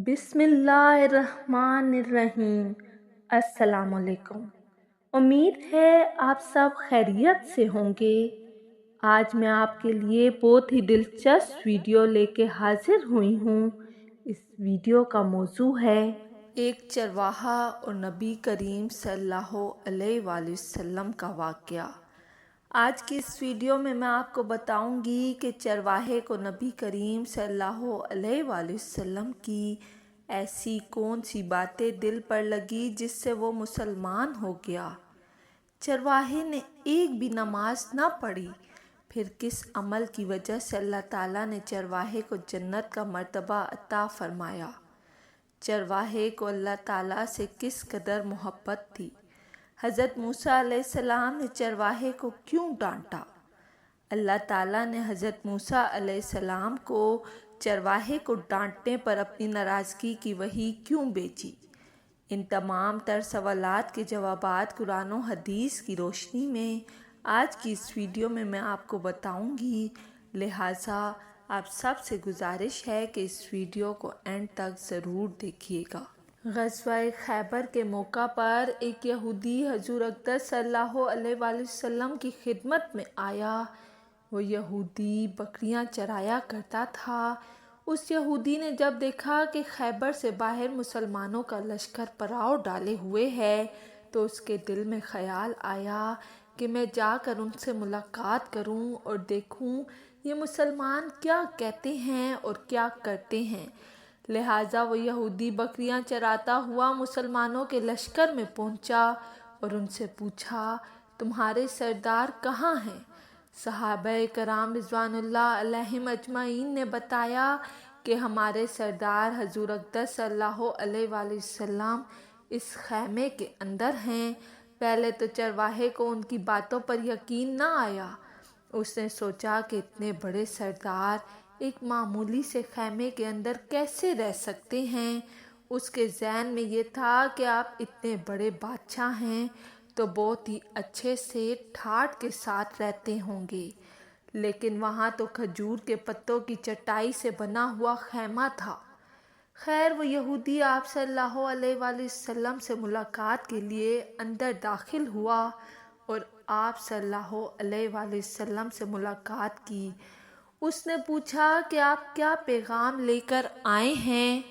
بسم اللہ الرحمن الرحیم۔ السلام علیکم۔ امید ہے آپ سب خیریت سے ہوں گے۔ آج میں آپ کے لیے بہت ہی دلچسپ ویڈیو لے کے حاضر ہوئی ہوں۔ اس ویڈیو کا موضوع ہے ایک چرواہا اور نبی کریم صلی اللہ علیہ وآلہ وسلم کا واقعہ۔ آج کی اس ویڈیو میں آپ کو بتاؤں گی کہ چرواہے کو نبی کریم صلی اللہ علیہ وآلہ وسلم کی ایسی کون سی باتیں دل پر لگی جس سے وہ مسلمان ہو گیا۔ چرواہے نے ایک بھی نماز نہ پڑھی، پھر کس عمل کی وجہ سے اللہ تعالیٰ نے چرواہے کو جنت کا مرتبہ عطا فرمایا؟ چرواہے کو اللہ تعالیٰ سے کس قدر محبت تھی؟ حضرت موسیٰ علیہ السلام نے چرواہے کو کیوں ڈانٹا؟ اللہ تعالیٰ نے حضرت موسیٰ علیہ السلام کو چرواہے کو ڈانٹنے پر اپنی ناراضگی کی وحی کیوں بھیجی؟ ان تمام تر سوالات کے جوابات قرآن و حدیث کی روشنی میں آج کی اس ویڈیو میں آپ کو بتاؤں گی، لہٰذا آپ سب سے گزارش ہے کہ اس ویڈیو کو اینڈ تک ضرور دیکھیے گا۔ غزوہ خیبر کے موقع پر ایک یہودی حضور اقدس صلی اللہ علیہ وآلہ وسلم کی خدمت میں آیا۔ وہ یہودی بکریاں چرایا کرتا تھا۔ اس یہودی نے جب دیکھا کہ خیبر سے باہر مسلمانوں کا لشکر پڑاؤ ڈالے ہوئے ہے تو اس کے دل میں خیال آیا کہ میں جا کر ان سے ملاقات کروں اور دیکھوں یہ مسلمان کیا کہتے ہیں اور کیا کرتے ہیں۔ لہٰذا وہ یہودی بکریاں چراتا ہوا مسلمانوں کے لشکر میں پہنچا اور ان سے پوچھا، تمہارے سردار کہاں ہیں؟ صحابہ کرام رضوان اللہ علیہم اجمعین نے بتایا کہ ہمارے سردار حضور اقدس صلی اللہ علیہ وآلہ وسلم اس خیمے کے اندر ہیں۔ پہلے تو چرواہے کو ان کی باتوں پر یقین نہ آیا۔ اس نے سوچا کہ اتنے بڑے سردار ایک معمولی سے خیمے کے اندر کیسے رہ سکتے ہیں؟ اس کے ذہن میں یہ تھا کہ آپ اتنے بڑے بادشاہ ہیں تو بہت ہی اچھے سے ٹھاٹھ کے ساتھ رہتے ہوں گے، لیکن وہاں تو کھجور کے پتوں کی چٹائی سے بنا ہوا خیمہ تھا۔ خیر، وہ یہودی آپ صلی اللہ علیہ وآلہ وسلم سے ملاقات کے لیے اندر داخل ہوا اور آپ صلی اللہ علیہ وآلہ وسلم سے ملاقات کی۔ اس نے پوچھا کہ آپ کیا پیغام لے کر آئے ہیں؟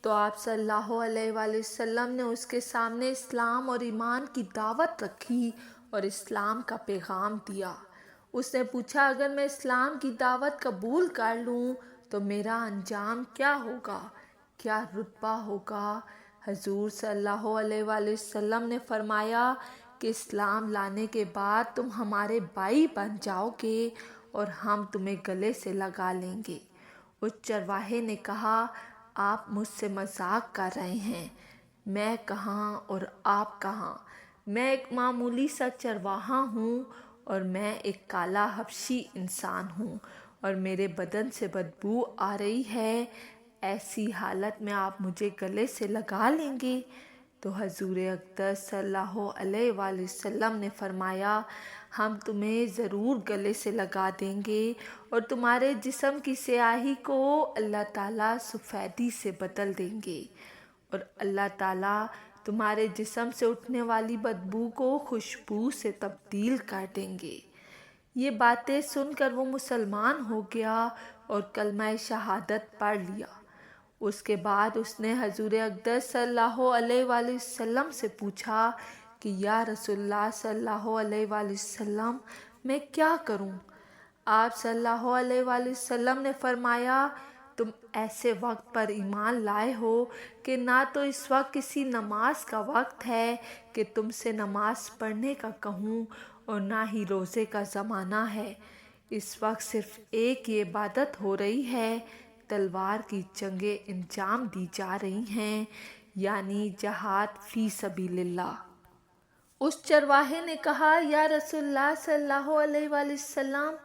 تو آپ صلی اللہ علیہ وآلہ وسلم نے اس کے سامنے اسلام اور ایمان کی دعوت رکھی اور اسلام کا پیغام دیا۔ اس نے پوچھا، اگر میں اسلام کی دعوت قبول کر لوں تو میرا انجام کیا ہوگا؟ کیا رتبہ ہوگا؟ حضور صلی اللہ علیہ وآلہ وسلم نے فرمایا کہ اسلام لانے کے بعد تم ہمارے بھائی بن جاؤ گے اور ہم تمہیں گلے سے لگا لیں گے۔ اس چرواہے نے کہا، آپ مجھ سے مذاق کر رہے ہیں، میں کہاں اور آپ کہاں؟ میں ایک معمولی سا چرواہا ہوں اور میں ایک کالا حبشی انسان ہوں اور میرے بدن سے بدبو آ رہی ہے، ایسی حالت میں آپ مجھے گلے سے لگا لیں گے؟ تو حضور اقدس صلی اللہ علیہ وآلہ وسلم نے فرمایا، ہم تمہیں ضرور گلے سے لگا دیں گے اور تمہارے جسم کی سیاہی کو اللہ تعالیٰ سفیدی سے بدل دیں گے اور اللہ تعالیٰ تمہارے جسم سے اٹھنے والی بدبو کو خوشبو سے تبدیل کر دیں گے۔ یہ باتیں سن کر وہ مسلمان ہو گیا اور کلمہ شہادت پڑھ لیا۔ اس کے بعد اس نے حضور اقدس صلی اللہ علیہ وآلہ وسلم سے پوچھا کہ یا رسول اللہ صلی اللہ علیہ وآلہ وسلم، میں کیا کروں؟ آپ صلی اللہ علیہ وآلہ وسلم نے فرمایا، تم ایسے وقت پر ایمان لائے ہو کہ نہ تو اس وقت کسی نماز کا وقت ہے کہ تم سے نماز پڑھنے کا کہوں اور نہ ہی روزے کا زمانہ ہے۔ اس وقت صرف ایک ہی عبادت ہو رہی ہے، تلوار کی جنگیں انجام دی جا رہی ہیں، یعنی جہاد فی سبیل اللہ۔ اس چرواہے نے کہا، یا رسول اللہ صلی اللہ علیہ وآلہ وسلم،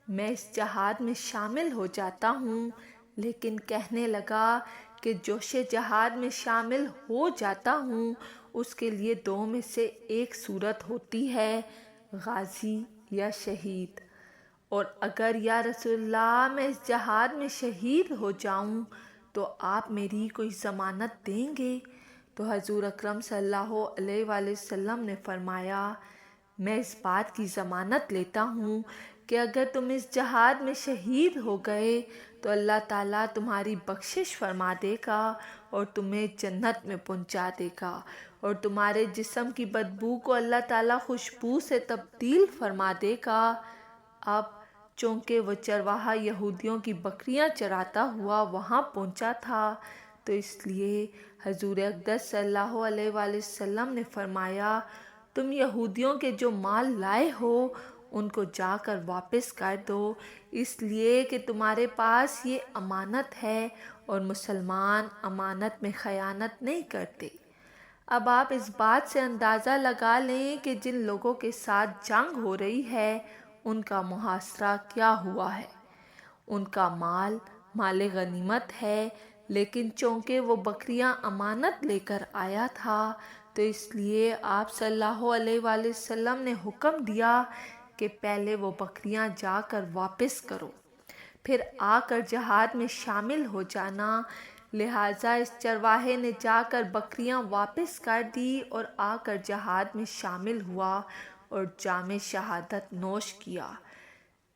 میں اس جہاد میں شامل ہو جاتا ہوں، لیکن کہنے لگا کہ جوش جہاد میں شامل ہو جاتا ہوں اس کے لیے دو میں سے ایک صورت ہوتی ہے، غازی یا شہید، اور اگر یا رسول اللہ میں اس جہاد میں شہید ہو جاؤں تو آپ میری کوئی ضمانت دیں گے؟ تو حضور اکرم صلی اللہ علیہ وآلہ وسلم نے فرمایا، میں اس بات کی ضمانت لیتا ہوں کہ اگر تم اس جہاد میں شہید ہو گئے تو اللہ تعالیٰ تمہاری بخشش فرما دے گا اور تمہیں جنت میں پہنچا دے گا، اور تمہارے جسم کی بدبو کو اللہ تعالیٰ خوشبو سے تبدیل فرما دے گا۔ اب چونکہ وہ چرواہا یہودیوں کی بکریاں چراتا ہوا وہاں پہنچا تھا، تو اس لیے حضور اقدس صلی اللہ علیہ وآلہ وسلم نے فرمایا، تم یہودیوں کے جو مال لائے ہو ان کو جا کر واپس کر دو، اس لیے کہ تمہارے پاس یہ امانت ہے اور مسلمان امانت میں خیانت نہیں کرتے۔ اب آپ اس بات سے اندازہ لگا لیں کہ جن لوگوں کے ساتھ جنگ ہو رہی ہے ان کا محاصرہ کیا ہوا ہے۔ ان کا مال غنیمت ہے، لیکن چونکہ وہ بکریاں امانت لے کر آیا تھا تو اس لیے آپ صلی اللہ علیہ وآلہ وسلم نے حکم دیا کہ پہلے وہ بکریاں جا کر واپس کرو، پھر آ کر جہاد میں شامل ہو جانا۔ لہٰذا اس چرواہے نے جا کر بکریاں واپس کر دی اور آ کر جہاد میں شامل ہوا اور جام شہادت نوش کیا۔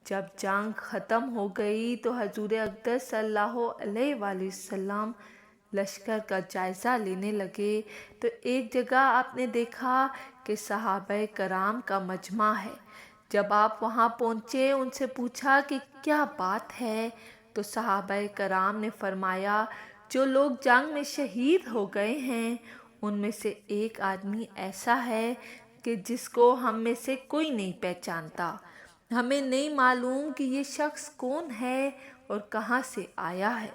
جب جنگ ختم ہو گئی تو حضور اقدس صلی اللہ علیہ وآلہ وسلم لشکر کا جائزہ لینے لگے تو ایک جگہ آپ نے دیکھا کہ صحابہ کرام کا مجمع ہے۔ جب آپ وہاں پہنچے، ان سے پوچھا کہ کیا بات ہے، تو صحابہ کرام نے فرمایا، جو لوگ جنگ میں شہید ہو گئے ہیں ان میں سے ایک آدمی ایسا ہے کہ جس کو ہم میں سے کوئی نہیں پہچانتا۔ ہمیں نہیں معلوم کہ یہ شخص کون ہے اور کہاں سے آیا ہے۔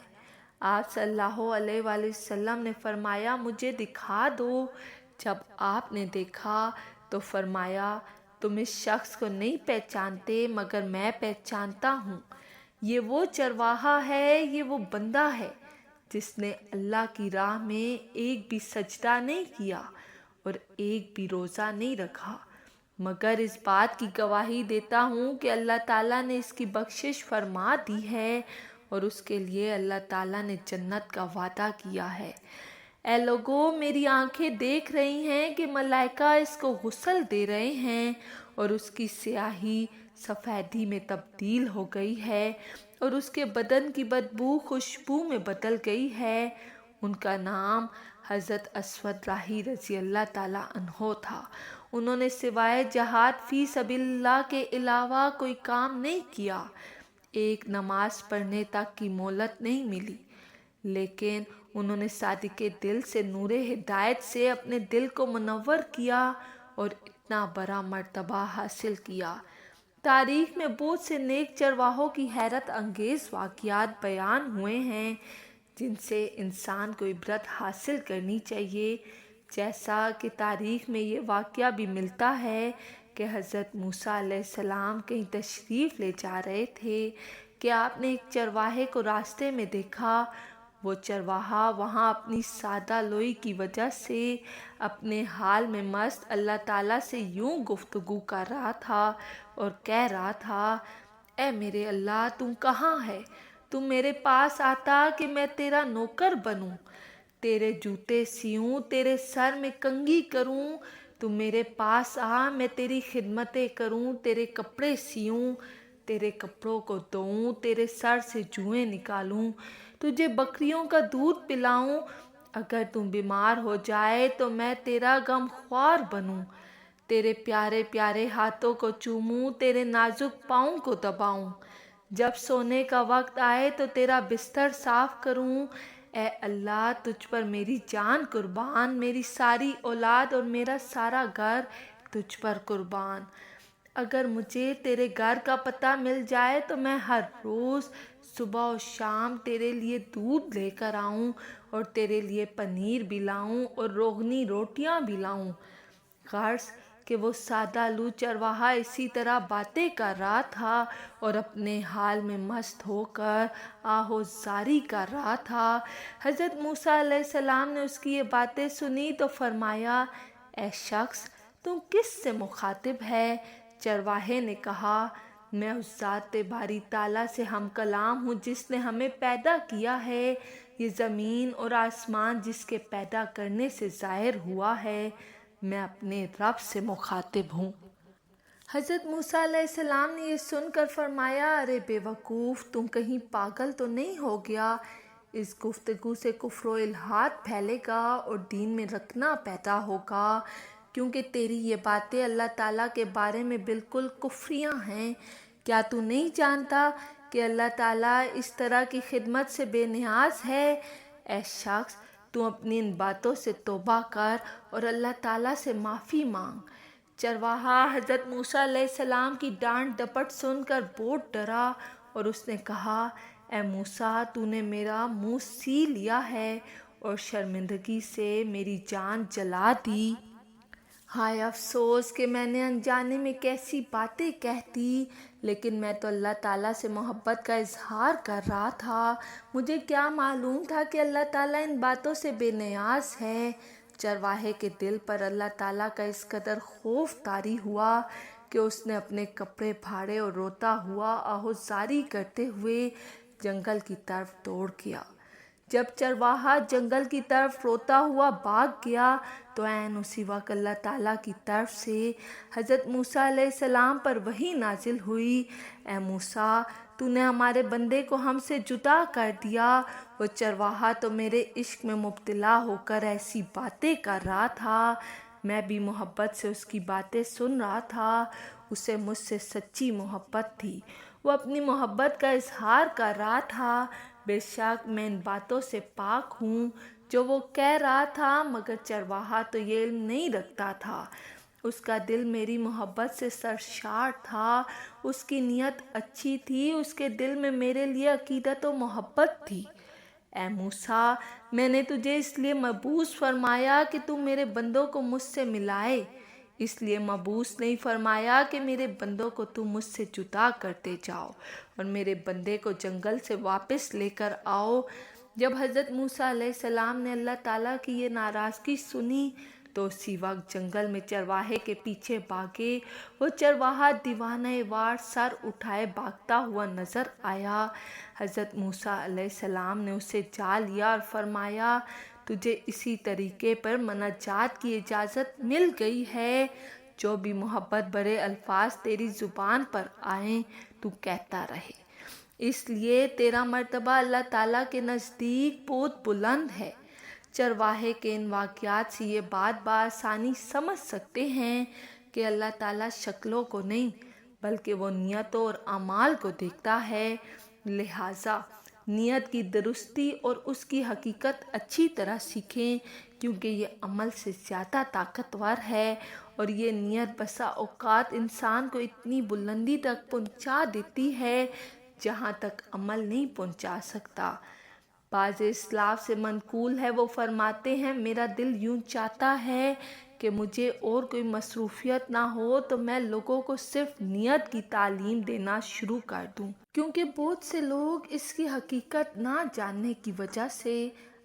آپ صلی اللہ علیہ وآلہ وسلم نے فرمایا، مجھے دکھا دو۔ جب آپ نے دیکھا تو فرمایا، تم اس شخص کو نہیں پہچانتے مگر میں پہچانتا ہوں۔ یہ وہ چرواہا ہے، یہ وہ بندہ ہے جس نے اللہ کی راہ میں ایک بھی سجدہ نہیں کیا اور ایک بھی روزہ نہیں رکھا، مگر اس بات کی گواہی دیتا ہوں کہ اللہ تعالیٰ نے اس کی بخشش فرما دی ہے اور اس کے لیے اللہ تعالیٰ نے جنت کا وعدہ کیا ہے۔ اے لوگو، میری آنکھیں دیکھ رہی ہیں کہ ملائکہ اس کو غسل دے رہے ہیں اور اس کی سیاہی سفیدی میں تبدیل ہو گئی ہے اور اس کے بدن کی بدبو خوشبو میں بدل گئی ہے۔ ان کا نام حضرت اسود راہی رضی اللہ تعالیٰ عنہ تھا۔ انہوں نے سوائے جہاد فی سبیل اللہ کے علاوہ کوئی کام نہیں کیا، ایک نماز پڑھنے تک کی مہلت نہیں ملی، لیکن انہوں نے صادق دل سے نور ہدایت سے اپنے دل کو منور کیا اور اتنا بڑا مرتبہ حاصل کیا۔ تاریخ میں بہت سے نیک چرواہوں کی حیرت انگیز واقعات بیان ہوئے ہیں جن سے انسان کو عبرت حاصل کرنی چاہیے، جیسا کہ تاریخ میں یہ واقعہ بھی ملتا ہے کہ حضرت موسیٰ علیہ السلام کہیں تشریف لے جا رہے تھے کہ آپ نے ایک چرواہے کو راستے میں دیکھا۔ وہ چرواہا وہاں اپنی سادہ لوئی کی وجہ سے اپنے حال میں مست اللہ تعالیٰ سے یوں گفتگو کر رہا تھا اور کہہ رہا تھا، اے میرے اللہ، تم کہاں ہے؟ تم میرے پاس آتا کہ میں تیرا نوکر بنوں، تیرے جوتے سیوں، تیرے سر میں کنگھی کروں۔ تم میرے پاس آ، میں تیری خدمتیں کروں، تیرے کپڑے سیوں، تیرے کپڑوں کو دھوؤں، تیرے سر سے جوئیں نکالوں، تجھے بکریوں کا دودھ پلاؤں۔ اگر تم بیمار ہو جائے تو میں تیرا غم خوار بنوں، تیرے پیارے پیارے ہاتھوں کو چوموں، تیرے نازک پاؤں کو دباؤں۔ جب سونے کا وقت آئے تو تیرا بستر صاف کروں۔ اے اللہ، تجھ پر میری جان قربان، میری ساری اولاد اور میرا سارا گھر تجھ پر قربان۔ اگر مجھے تیرے گھر کا پتہ مل جائے تو میں ہر روز صبح و شام تیرے لیے دودھ لے کر آؤں اور تیرے لیے پنیر بھی لاؤں اور روغنی روٹیاں بھی لاؤں۔ غرض کہ وہ سادہ لو چرواہا اسی طرح باتیں کر رہا تھا اور اپنے حال میں مست ہو کر آہوزاری کر رہا تھا۔ حضرت موسیٰ علیہ السلام نے اس کی یہ باتیں سنی تو فرمایا، اے شخص، تم کس سے مخاطب ہے؟ چرواہے نے کہا، میں اس ذات باری تعالیٰ سے ہم کلام ہوں جس نے ہمیں پیدا کیا ہے، یہ زمین اور آسمان جس کے پیدا کرنے سے ظاہر ہوا ہے، میں اپنے رب سے مخاطب ہوں۔ حضرت موسیٰ علیہ السلام نے یہ سن کر فرمایا، ارے بے وقوف، تم کہیں پاگل تو نہیں ہو گیا؟ اس گفتگو سے کفر و الحاد پھیلے گا اور دین میں رکنا پیدا ہوگا، کیونکہ تیری یہ باتیں اللہ تعالیٰ کے بارے میں بالکل کفریاں ہیں۔ کیا تو نہیں جانتا کہ اللہ تعالیٰ اس طرح کی خدمت سے بے نیاز ہے؟ اے شخص، تو اپنی ان باتوں سے توبہ کر اور اللہ تعالیٰ سے معافی مانگ۔ چرواہا حضرت موسیٰ علیہ السلام کی ڈانٹ ڈپٹ سن کر بہت ڈرا اور اس نے کہا، اے موسیٰ، تو نے میرا منہ سی لیا ہے اور شرمندگی سے میری جان جلا دی۔ ہائے افسوس کہ میں نے انجانے میں کیسی باتیں کہہ دی، لیکن میں تو اللہ تعالیٰ سے محبت کا اظہار کر رہا تھا۔ مجھے کیا معلوم تھا کہ اللہ تعالیٰ ان باتوں سے بے نیاز ہے۔ چرواہے کے دل پر اللہ تعالیٰ کا اس قدر خوف طاری ہوا کہ اس نے اپنے کپڑے پھاڑے اور روتا ہوا آہوزاری کرتے ہوئے جنگل کی طرف دوڑ گیا۔ جب چرواہا جنگل کی طرف روتا ہوا بھاگ گیا تو عین اسی وقت اللہ تعالیٰ کی طرف سے حضرت موسیٰ علیہ السلام پر وحی نازل ہوئی، اے موسیٰ، تو نے ہمارے بندے کو ہم سے جدا کر دیا۔ وہ چرواہا تو میرے عشق میں مبتلا ہو کر ایسی باتیں کر رہا تھا، میں بھی محبت سے اس کی باتیں سن رہا تھا۔ اسے مجھ سے سچی محبت تھی، وہ اپنی محبت کا اظہار کر رہا تھا۔ بے شک میں ان باتوں سے پاک ہوں جو وہ کہہ رہا تھا، مگر چرواہا تو یہ علم نہیں رکھتا تھا۔ اس کا دل میری محبت سے سرشار تھا، اس کی نیت اچھی تھی، اس کے دل میں میرے لیے عقیدت و محبت تھی۔ اے موسیٰ، میں نے تجھے اس لیے مبعوث فرمایا کہ تو میرے بندوں کو مجھ سے ملائے، اس لیے مبعوث نہیں فرمایا کہ میرے بندوں کو تو مجھ سے جدا کرتے جاؤ اور میرے بندے کو جنگل سے واپس لے کر آؤ۔ جب حضرت موسیٰ علیہ السلام نے اللہ تعالیٰ کی یہ ناراضگی سنی تو اسی وقت جنگل میں چرواہے کے پیچھے بھاگے۔ وہ چرواہا دیوانہ وار سر اٹھائے بھاگتا ہوا نظر آیا۔ حضرت موسیٰ علیہ السلام نے اسے جا لیا اور فرمایا، تجھے اسی طریقے پر مناجات کی اجازت مل گئی ہے، جو بھی محبت بھرے الفاظ تیری زبان پر آئیں تو کہتا رہے، اس لیے تیرا مرتبہ اللہ تعالیٰ کے نزدیک بہت بلند ہے۔ چرواہے کے ان واقعات سے یہ بات بآسانی سمجھ سکتے ہیں کہ اللہ تعالیٰ شکلوں کو نہیں بلکہ وہ نیتوں اور اعمال کو دیکھتا ہے، لہٰذا نیت کی درستی اور اس کی حقیقت اچھی طرح سیکھیں، کیونکہ یہ عمل سے زیادہ طاقتور ہے اور یہ نیت بسا اوقات انسان کو اتنی بلندی تک پہنچا دیتی ہے جہاں تک عمل نہیں پہنچا سکتا۔ بعض اسلاف سے منقول ہے، وہ فرماتے ہیں، میرا دل یوں چاہتا ہے کہ مجھے اور کوئی مصروفیت نہ ہو تو میں لوگوں کو صرف نیت کی تعلیم دینا شروع کر دوں، کیونکہ بہت سے لوگ اس کی حقیقت نہ جاننے کی وجہ سے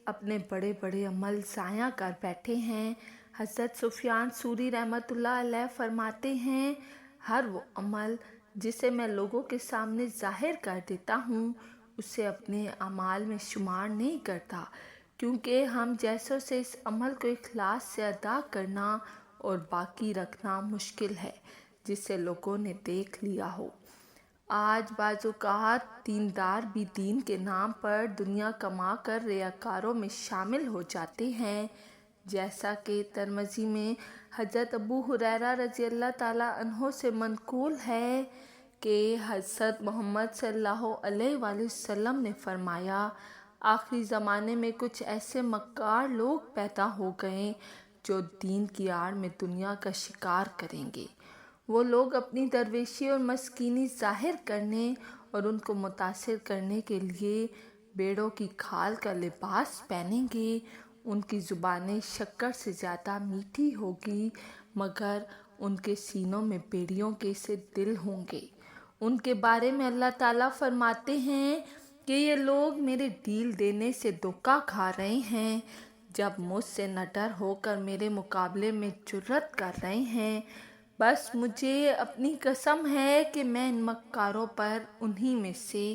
اپنے بڑے بڑے عمل ضائع کر بیٹھے ہیں۔ حضرت سفیان ثوری رحمۃ اللہ علیہ فرماتے ہیں، ہر وہ عمل جسے میں لوگوں کے سامنے ظاہر کر دیتا ہوں اسے اپنے اعمال میں شمار نہیں کرتا، کیونکہ ہم جیسوں سے اس عمل کو اخلاص سے ادا کرنا اور باقی رکھنا مشکل ہے جسے لوگوں نے دیکھ لیا ہو۔ آج بعض اوقات دیندار بھی دین کے نام پر دنیا کما کر ریاکاروں میں شامل ہو جاتے ہیں، جیسا کہ ترمذی میں حضرت ابو ہریرہ رضی اللہ تعالیٰ عنہ سے منقول ہے کہ حضرت محمد صلی اللہ علیہ وآلہ وسلم نے فرمایا، آخری زمانے میں کچھ ایسے مکار لوگ پیدا ہو گئے جو دین کی آڑ میں دنیا کا شکار کریں گے۔ وہ لوگ اپنی درویشی اور مسکینی ظاہر کرنے اور ان کو متاثر کرنے کے لیے بھیڑوں کی کھال کا لباس پہنیں گے۔ ان کی زبانیں شکر سے زیادہ میٹھی ہوگی، مگر ان کے سینوں میں بھیڑیوں کے سے دل ہوں گے۔ ان کے بارے میں اللہ تعالیٰ فرماتے ہیں کہ یہ لوگ میرے ڈیل دینے سے دھوکہ کھا رہے ہیں، جب مجھ سے نڈر ہو کر میرے مقابلے میں جرأت کر رہے ہیں۔ بس مجھے اپنی قسم ہے کہ میں ان مکاروں پر انہی میں سے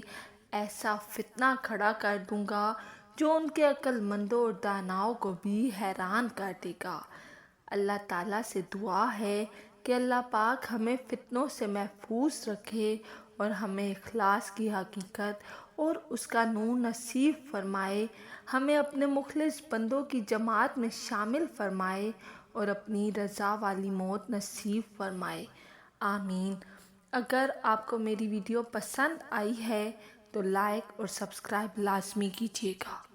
ایسا فتنہ کھڑا کر دوں گا جو ان کے عقل مندوں اور داناؤں کو بھی حیران کر دے گا۔ اللہ تعالیٰ سے دعا ہے کہ اللہ پاک ہمیں فتنوں سے محفوظ رکھے اور ہمیں اخلاص کی حقیقت اور اس کا نور نصیب فرمائے، ہمیں اپنے مخلص بندوں کی جماعت میں شامل فرمائے اور اپنی رضا والی موت نصیب فرمائے، آمین۔ اگر آپ کو میری ویڈیو پسند آئی ہے تو لائک اور سبسکرائب لازمی کیجیے گا۔